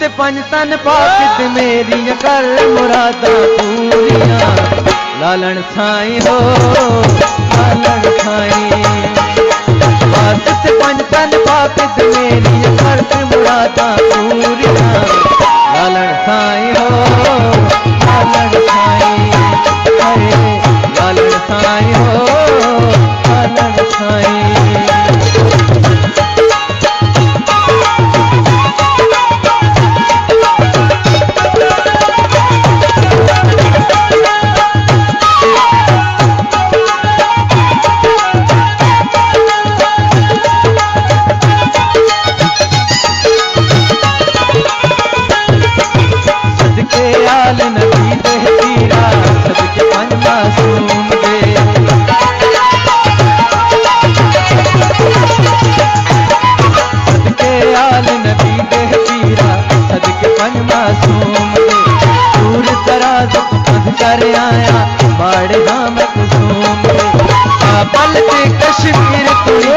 ते पंज तन पाकित मेरियां कर मुरादा पूरियां। लालन साईं हो लालन साईं, वास ते पंज तन पाकित मेरियां कर मुरादा पूरियां। लालन साईं हो लालन साईं, लालन साईं हो लालन साईं। नबी दे पीरा सदके पंज मासूम दे, सदके आल नबी दे पीरा सदके पंज मासूम दे। दूर दराज पद कर आया बाड़े नाम कुसुम दे। काबल ते कश्मीर कुड़ी,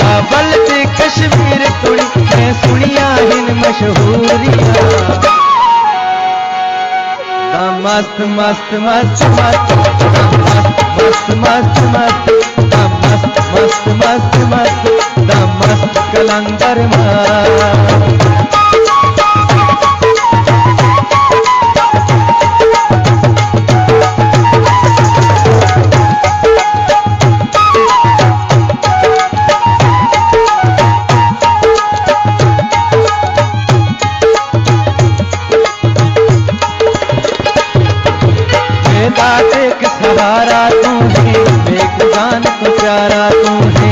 काबल ते कश्मीर कुड़ी मैं सुनिया हिन मशहूरियां। मस्त मस्त मस्त मस्त मस्त मस्त मस्त मस्त मस्त मस्त मस्त मस्त कलंदर एक सहारा तू है, एक जान को प्यारा तू है।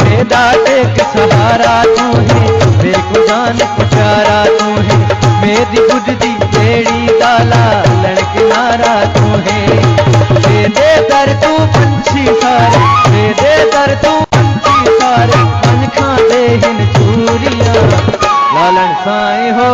मेरा एक सहारा तू है, एक जान को प्यारा तू है। मेरी बुद्धि बेड़ी दाला लड़किनारा तू है। दे दे दर तू पंछी सारे, दे दे दर तू पंछी सारे मन खा दे हिन चूरियां। लालन साईं हो